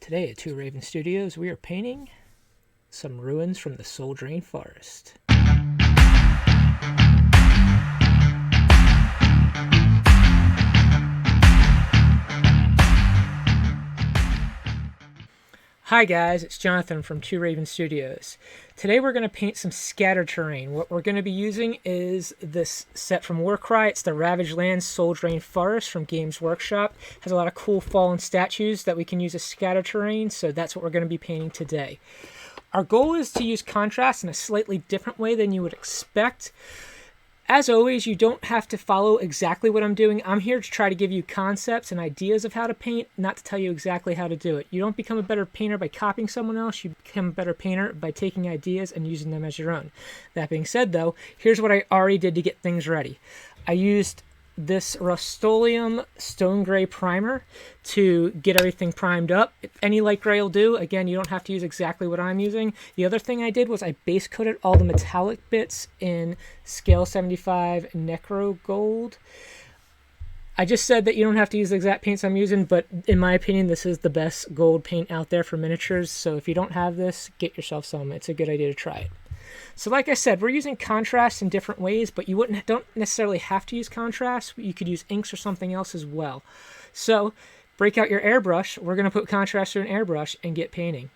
Today at Two Raven Studios, we are painting some ruins from the Souldrain Forest. Hi guys, it's Jonathan from Two Raven Studios. Today we're going to paint some scattered terrain. What we're going to be using is this set from Warcry. It's the Ravage Lands Souldrain Forest from Games Workshop. It has a lot of cool fallen statues that we can use as scattered terrain, so that's what we're going to be painting today. Our goal is to use contrast in a slightly different way than you would expect. As always, you don't have to follow exactly what I'm doing. I'm here to try to give you concepts and ideas of how to paint, not to tell you exactly how to do it. You don't become a better painter by copying someone else. You become a better painter by taking ideas and using them as your own. That being said, though, here's what I already did to get things ready. I used this Rust-Oleum Stone Gray primer to get everything primed up. Any light gray will do. Again, you don't have to use exactly what I'm using. The other thing I did was I base coated all the metallic bits in Scale 75 Necro Gold. I just said that you don't have to use the exact paints I'm using, but in my opinion, this is the best gold paint out there for miniatures. So if you don't have this, get yourself some. It's a good idea to try it. So like I said, we're using contrast in different ways, but you don't necessarily have to use contrast. You could use inks or something else as well. So break out your airbrush. We're going to put contrast through an airbrush and get painting.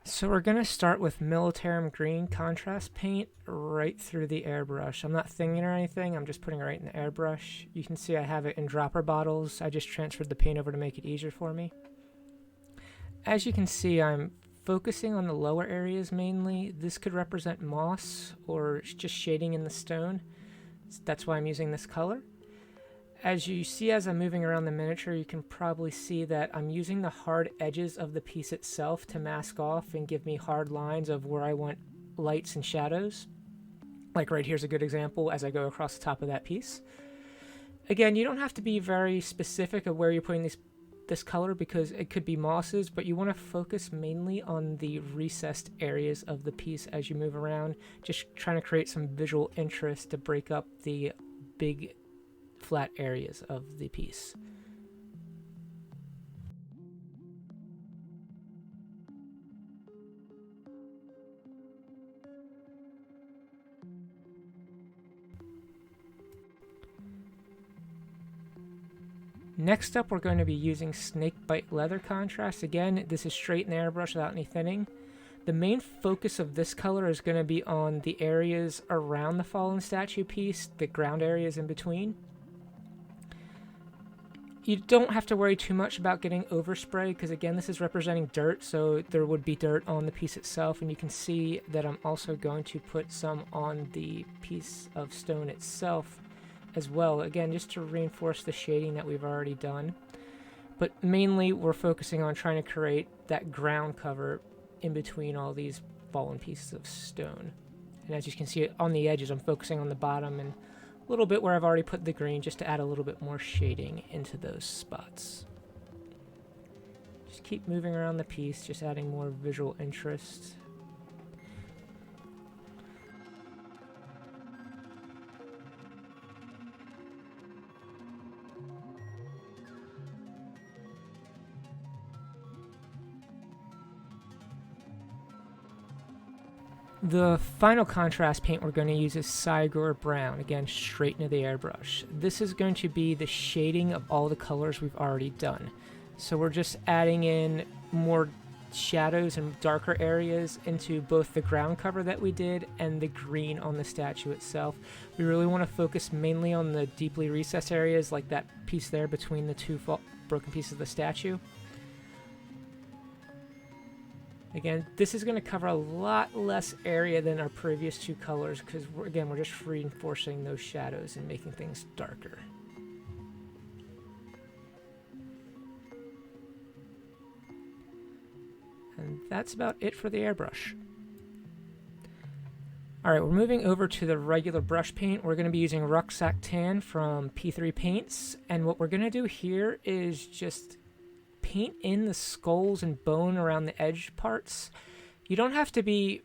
So we're going to start with Militarum Green contrast paint right through the airbrush. I'm not thinning or anything. I'm just putting it right in the airbrush. You can see I have it in dropper bottles. I just transferred the paint over to make it easier for me. As you can see, I'm focusing on the lower areas mainly. This could represent moss or just shading in the stone. That's why I'm using this color. As you see as I'm moving around the miniature, you can probably see that I'm using the hard edges of the piece itself to mask off and give me hard lines of where I want lights and shadows. Like right here's a good example as I go across the top of that piece. Again, you don't have to be very specific of where you're putting this color because it could be mosses, but you want to focus mainly on the recessed areas of the piece as you move around, just trying to create some visual interest to break up the big flat areas of the piece. Next up, we're going to be using Snakebite Leather contrast. Again, this is straight in the airbrush without any thinning. The main focus of this color is going to be on the areas around the fallen statue piece, the ground areas in between. You don't have to worry too much about getting overspray because again, this is representing dirt, so there would be dirt on the piece itself, and you can see that I'm also going to put some on the piece of stone itself as well, again just to reinforce the shading that we've already done. But mainly we're focusing on trying to create that ground cover in between all these fallen pieces of stone. And as you can see on the edges, I'm focusing on the bottom and a little bit where I've already put the green just to add a little bit more shading into those spots. Just keep moving around the piece, just adding more visual interest. The final contrast paint we're going to use is Cygor Brown, again straight into the airbrush. This is going to be the shading of all the colors we've already done. So we're just adding in more shadows and darker areas into both the ground cover that we did and the green on the statue itself. We really want to focus mainly on the deeply recessed areas like that piece there between the two broken pieces of the statue. Again, this is going to cover a lot less area than our previous two colors because, again, we're just reinforcing those shadows and making things darker. And that's about it for the airbrush. Alright, we're moving over to the regular brush paint. We're going to be using Rucksack Tan from P3 Paints. And what we're going to do here is just paint in the skulls and bone around the edge parts. You don't have to be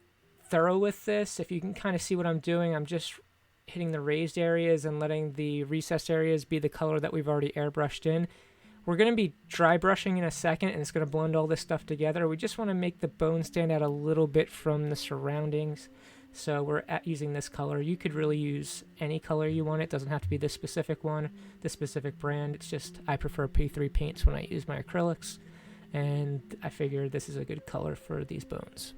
thorough with this. If you can kind of see what I'm doing, I'm just hitting the raised areas and letting the recessed areas be the color that we've already airbrushed in. We're going to be dry brushing in a second, and it's going to blend all this stuff together. We just want to make the bone stand out a little bit from the surroundings. So we're using this color. You could really use any color you want. It doesn't have to be this specific one, this specific brand. It's just I prefer P3 paints when I use my acrylics, and I figured this is a good color for these bones.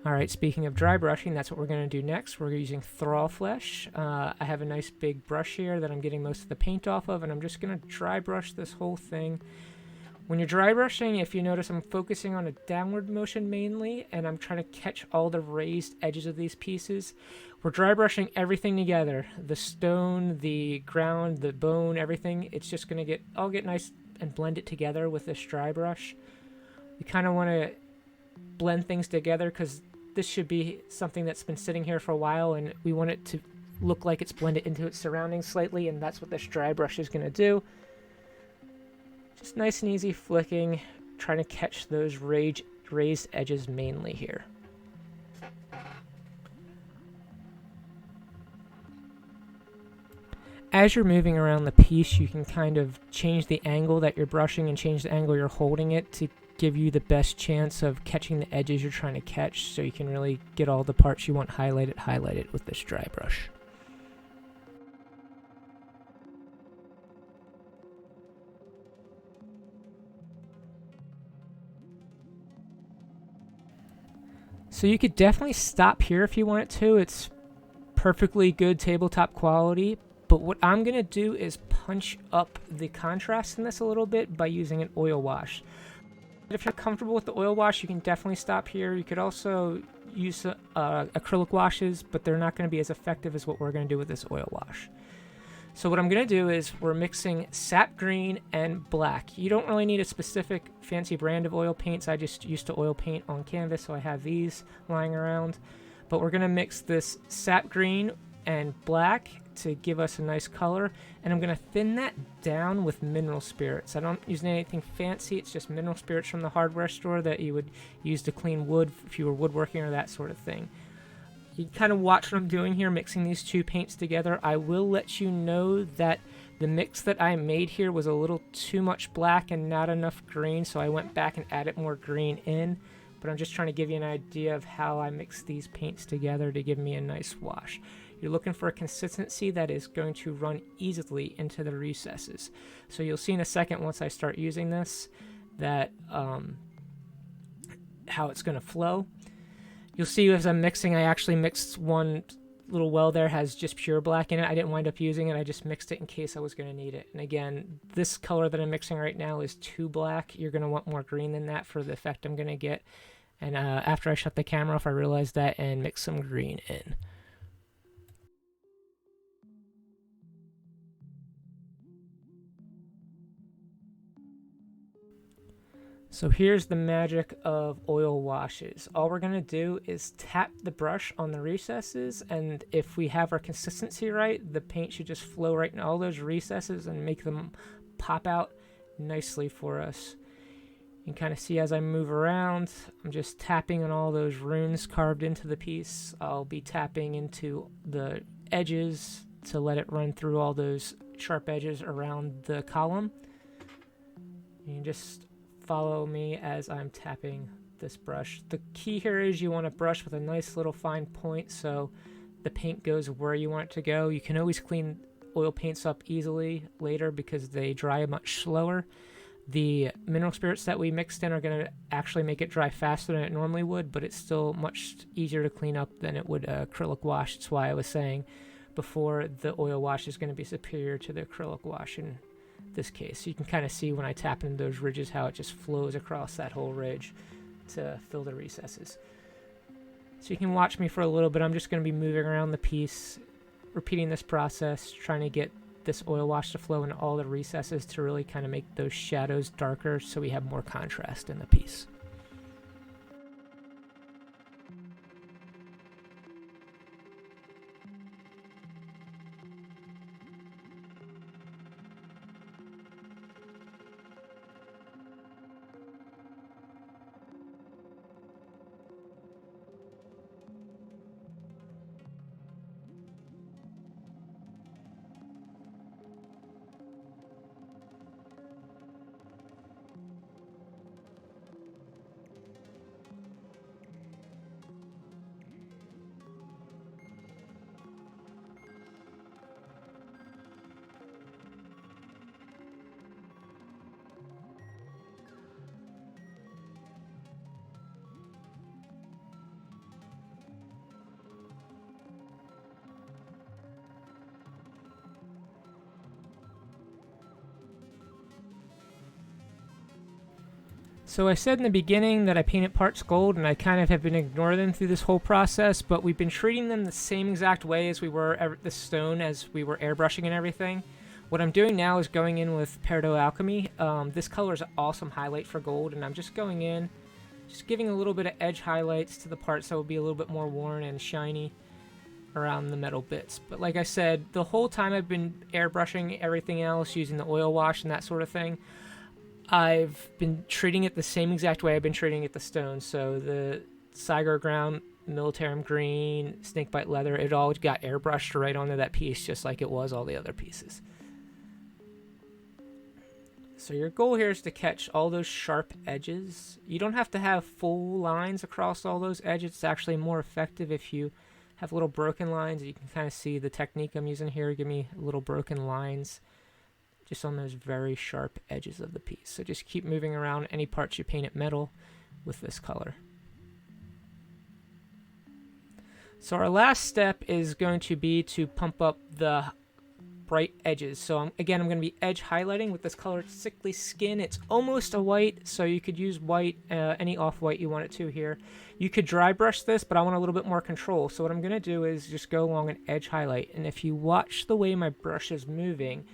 Alright, speaking of dry brushing, that's what we're going to do next. We're using thrall flesh. I have a nice big brush here that I'm getting most of the paint off of, and I'm just going to dry brush this whole thing. When you're dry brushing, if you notice, I'm focusing on a downward motion mainly, and I'm trying to catch all the raised edges of these pieces. We're dry brushing everything together. The stone, the ground, the bone, everything. It's just going to all get nice and blend it together with this dry brush. We kind of want to blend things together because this should be something that's been sitting here for a while, and we want it to look like it's blended into its surroundings slightly, and that's what this dry brush is going to do. Just nice and easy flicking, trying to catch those raised edges mainly here. As you're moving around the piece, you can kind of change the angle that you're brushing and change the angle you're holding it to give you the best chance of catching the edges you're trying to catch, so you can really get all the parts you want highlighted with this dry brush. So you could definitely stop here if you want to. It's perfectly good tabletop quality, but what I'm going to do is punch up the contrast in this a little bit by using an oil wash. If you're comfortable with the oil wash, you can definitely stop here. You could also use acrylic washes, but they're not going to be as effective as what we're going to do with this oil wash. So what I'm going to do is we're mixing sap green and black. You don't really need a specific fancy brand of oil paints. I just used to oil paint on canvas, so I have these lying around. But we're going to mix this sap green and black to give us a nice color, and I'm going to thin that down with mineral spirits. I don't use anything fancy. It's just mineral spirits from the hardware store that you would use to clean wood if you were woodworking or that sort of thing. You kind of watch what I'm doing here, mixing these two paints together. I will let you know that the mix that I made here was a little too much black and not enough green, so I went back and added more green in. But I'm just trying to give you an idea of how I mix these paints together to give me a nice wash. You're looking for a consistency that is going to run easily into the recesses. So you'll see in a second, once I start using this, that how it's going to flow. You'll see as I'm mixing, I actually mixed one little well there, has just pure black in it. I didn't wind up using it. I just mixed it in case I was going to need it. And again, this color that I'm mixing right now is too black. You're going to want more green than that for the effect I'm going to get. And after I shut the camera off, I realized that and mixed some green in. So here's the magic of oil washes. All we're going to do is tap the brush on the recesses, and if we have our consistency right, the paint should just flow right in all those recesses and make them pop out nicely for us. You can kind of see as I move around, I'm just tapping on all those runes carved into the piece. I'll be tapping into the edges to let it run through all those sharp edges around the column. You can just follow me as I'm tapping this brush. The key here is you want to brush with a nice little fine point so the paint goes where you want it to go. You can always clean oil paints up easily later because they dry much slower. The mineral spirits that we mixed in are going to actually make it dry faster than it normally would, but it's still much easier to clean up than it would acrylic wash. That's why I was saying before the oil wash is going to be superior to the acrylic wash in this case. You can kind of see when I tap into those ridges how it just flows across that whole ridge to fill the recesses. So you can watch me for a little bit. I'm just going to be moving around the piece, repeating this process, trying to get this oil wash to flow in all the recesses to really kind of make those shadows darker so we have more contrast in the piece. So I said in the beginning that I painted parts gold, and I kind of have been ignoring them through this whole process, but we've been treating them the same exact way as we were the stone as we were airbrushing and everything. What I'm doing now is going in with Peridot Alchemy. This color is an awesome highlight for gold, and I'm just going in, just giving a little bit of edge highlights to the parts that will be a little bit more worn and shiny around the metal bits. But like I said, the whole time I've been airbrushing everything else, using the oil wash and that sort of thing, I've been treating it the same exact way I've been treating it the stone. So the Siger Ground, Militarum Green, Snakebite Leather, it all got airbrushed right onto that piece just like it was all the other pieces. So your goal here is to catch all those sharp edges. You don't have to have full lines across all those edges. It's actually more effective if you have little broken lines. You can kind of see the technique I'm using here. Give me little broken lines just on those very sharp edges of the piece. So just keep moving around any parts you painted metal with this color. So our last step is going to be to pump up the bright edges. So again, I'm going to be edge highlighting with this color Sickly Skin. It's almost a white, so you could use white, any off-white you want it to here. You could dry brush this, but I want a little bit more control. So what I'm going to do is just go along and edge highlight. And if you watch the way my brush is moving,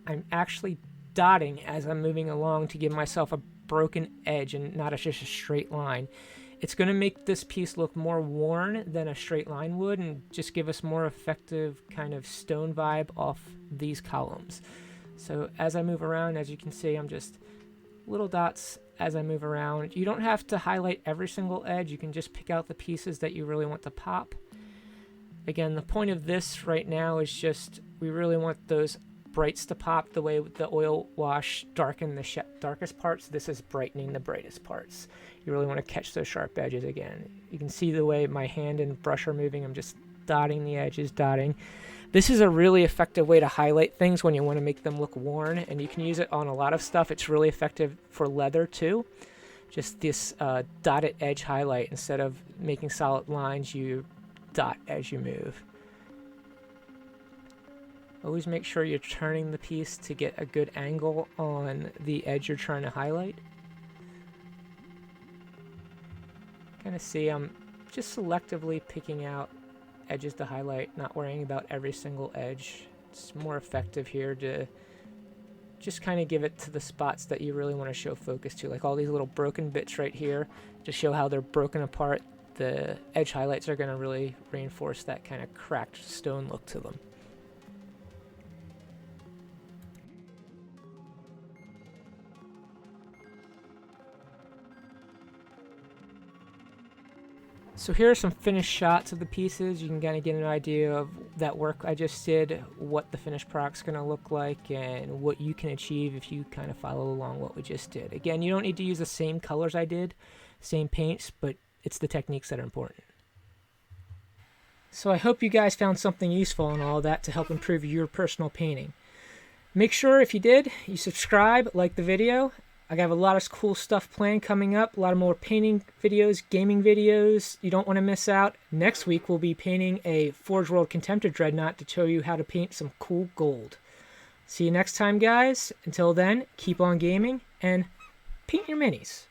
I'm actually dotting as I'm moving along to give myself a broken edge and not just a straight line. It's going to make this piece look more worn than a straight line would, and just give us more effective kind of stone vibe off these columns. So as I move around, as you can see, I'm just little dots as I move around. You don't have to highlight every single edge. You can just pick out the pieces that you really want to pop. Again, the point of this right now is just we really want those brights to pop the way the oil wash darkened the darkest parts. This is brightening the brightest parts. You really want to catch those sharp edges again. You can see the way my hand and brush are moving. I'm just dotting the edges, dotting. This is a really effective way to highlight things when you want to make them look worn, and you can use it on a lot of stuff. It's really effective for leather too. Just this dotted edge highlight. Instead of making solid lines, you dot as you move. Always make sure you're turning the piece to get a good angle on the edge you're trying to highlight. Kind of see I'm just selectively picking out edges to highlight, not worrying about every single edge. It's more effective here to just kind of give it to the spots that you really want to show focus to, like all these little broken bits right here, to show how they're broken apart. The edge highlights are going to really reinforce that kind of cracked stone look to them. So here are some finished shots of the pieces. You can kind of get an idea of that work I just did, what the finished product's going to look like, and what you can achieve if you kind of follow along what we just did. Again, you don't need to use the same colors I did, same paints, but it's the techniques that are important. So I hope you guys found something useful in all that to help improve your personal painting. Make sure if you did, you subscribe, like the video. I have a lot of cool stuff planned coming up, a lot of more painting videos, gaming videos you don't want to miss out. Next week we'll be painting a Forge World Contemptor Dreadnought to show you how to paint some cool gold. See you next time, guys. Until then, keep on gaming and paint your minis.